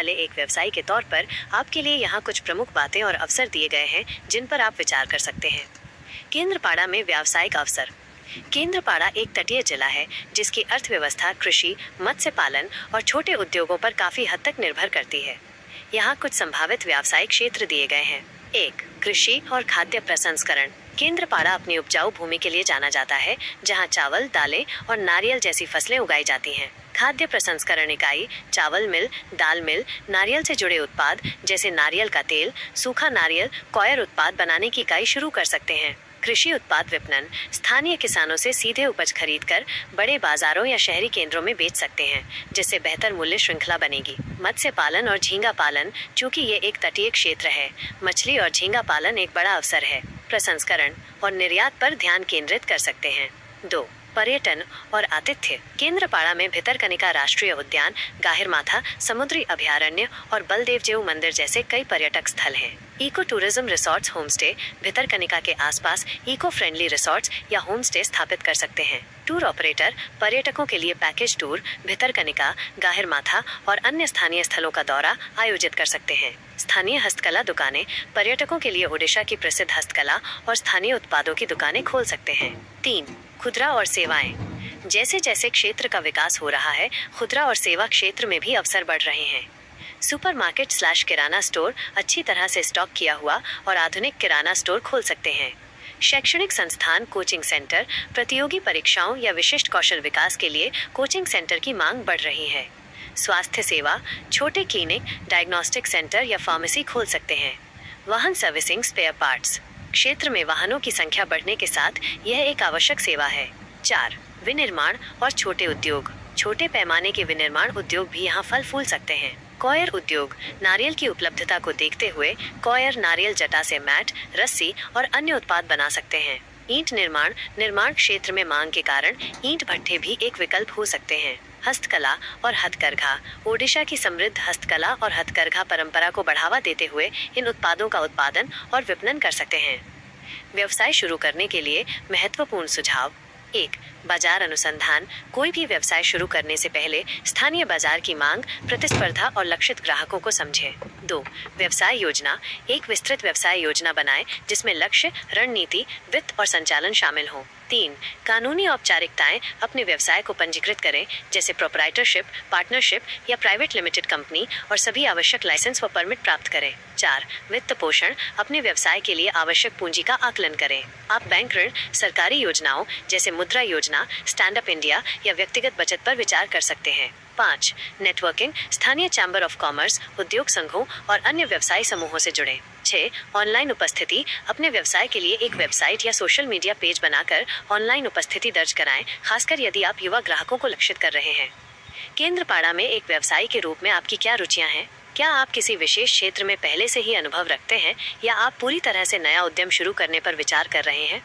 वाले एक व्यवसायी के तौर पर आपके लिए यहाँ कुछ प्रमुख बातें और अवसर दिए गए हैं जिन पर आप विचार कर सकते हैं। केंद्रपाड़ा में व्यावसायिक अवसर। केंद्रपाड़ा एक तटीय जिला है जिसकी अर्थव्यवस्था कृषि, मत्स्य पालन और छोटे उद्योगों पर काफी हद तक निर्भर करती है। यहाँ कुछ संभावित व्यावसायिक क्षेत्र दिए गए हैं। 1. कृषि और खाद्य प्रसंस्करण। केंद्रपाड़ा अपनी उपजाऊ भूमि के लिए जाना जाता है, जहाँ चावल, दालें और नारियल जैसी फसलें उगाई जाती हैं। खाद्य प्रसंस्करण इकाई चावल मिल, दाल मिल, नारियल से जुड़े उत्पाद जैसे नारियल का तेल, सूखा नारियल, कॉयर उत्पाद बनाने की इकाई शुरू कर सकते हैं। कृषि उत्पाद विपणन। स्थानीय किसानों से सीधे उपज खरीदकर बड़े बाजारों या शहरी केंद्रों में बेच सकते हैं, जिससे बेहतर मूल्य श्रृंखला बनेगी। मत्स्य पालन और झींगा पालन। चूंकि ये एक तटीय क्षेत्र है, मछली और झींगा पालन एक बड़ा अवसर है। प्रसंस्करण और निर्यात पर ध्यान केंद्रित कर सकते हैं। 2. पर्यटन और आतिथ्य। केंद्रपाड़ा में भितरकनिका राष्ट्रीय उद्यान, गाहिरमाथा समुद्री अभयारण्य और बलदेवजिउ मंदिर जैसे कई पर्यटक स्थल हैं। Eco tourism resorts, homestay. Bhitarkanika के आसपास इको फ्रेंडली रिसोर्ट्स या होमस्टे स्थापित कर सकते हैं। टूर ऑपरेटर पर्यटकों के लिए पैकेज टूर भितरकनिका, गाहिरमाथा और अन्य स्थानीय स्थलों का दौरा आयोजित कर सकते हैं। स्थानीय हस्तकला दुकानें। पर्यटकों के लिए ओडिशा की प्रसिद्ध हस्तकला और स्थानीय उत्पादों की दुकानें खोल सकते हैं। 3. खुदरा और सेवाएं। जैसे जैसे क्षेत्र का विकास हो रहा है, खुदरा और सेवा क्षेत्र में भी अवसर बढ़ रहे हैं। सुपरमार्केट / किराना स्टोर अच्छी तरह से स्टॉक किया हुआ और आधुनिक किराना स्टोर खोल सकते हैं। शैक्षणिक संस्थान, कोचिंग सेंटर। प्रतियोगी परीक्षाओं या विशिष्ट कौशल विकास के लिए कोचिंग सेंटर की मांग बढ़ रही है। स्वास्थ्य सेवा। छोटे क्लिनिक, डायग्नोस्टिक सेंटर या फार्मेसी खोल सकते हैं। वाहन सर्विसिंग, स्पेयर पार्ट्स। क्षेत्र में वाहनों की संख्या बढ़ने के साथ यह एक आवश्यक सेवा है। 4. विनिर्माण और छोटे उद्योग। छोटे पैमाने के विनिर्माण उद्योग भी यहाँ फल फूल सकते हैं। कॉयर उद्योग। नारियल की उपलब्धता को देखते हुए कॉयर नारियल जटा से मैट, रस्सी और अन्य उत्पाद बना सकते हैं। ईंट निर्माण। निर्माण क्षेत्र में मांग के कारण ईंट भट्ठे भी एक विकल्प हो सकते हैं। हस्तकला और हथकरघा। ओडिशा की समृद्ध हस्तकला और हथकरघा परंपरा को बढ़ावा देते हुए इन उत्पादों का उत्पादन और विपणन कर सकते हैं। व्यवसाय शुरू करने के लिए महत्वपूर्ण सुझाव। 1. बाजार अनुसंधान। कोई भी व्यवसाय शुरू करने से पहले स्थानीय बाजार की मांग, प्रतिस्पर्धा और लक्षित ग्राहकों को समझें। 2. व्यवसाय योजना। एक विस्तृत व्यवसाय योजना बनाएं जिसमें लक्ष्य, रणनीति, वित्त और संचालन शामिल हों। 3. कानूनी औपचारिकताएं। अपने व्यवसाय को पंजीकृत करें, जैसे प्रोप्राइटरशिप, पार्टनरशिप या प्राइवेट लिमिटेड कंपनी, और सभी आवश्यक लाइसेंस व परमिट प्राप्त करें। 4. वित्त पोषण। अपने व्यवसाय के लिए आवश्यक पूंजी का आकलन करें। आप बैंक ऋण, सरकारी योजनाओं जैसे मुद्रा योजना, स्टैंड अप इंडिया या व्यक्तिगत बचत पर विचार कर सकते हैं। 5. नेटवर्किंग। स्थानीय चैम्बर ऑफ कॉमर्स, उद्योग संघों और अन्य व्यवसायी समूहों से जुड़ें। 6. ऑनलाइन उपस्थिति। अपने व्यवसाय के लिए एक वेबसाइट या सोशल मीडिया पेज बनाकर ऑनलाइन उपस्थिति दर्ज कराएं, खासकर यदि आप युवा ग्राहकों को लक्षित कर रहे हैं। केंद्रपाड़ा में एक व्यवसायी के रूप में आपकी क्या रुचियां हैं? क्या आप किसी विशेष क्षेत्र में पहले से ही अनुभव रखते हैं या आप पूरी तरह से नया उद्यम शुरू करने पर विचार कर रहे हैं?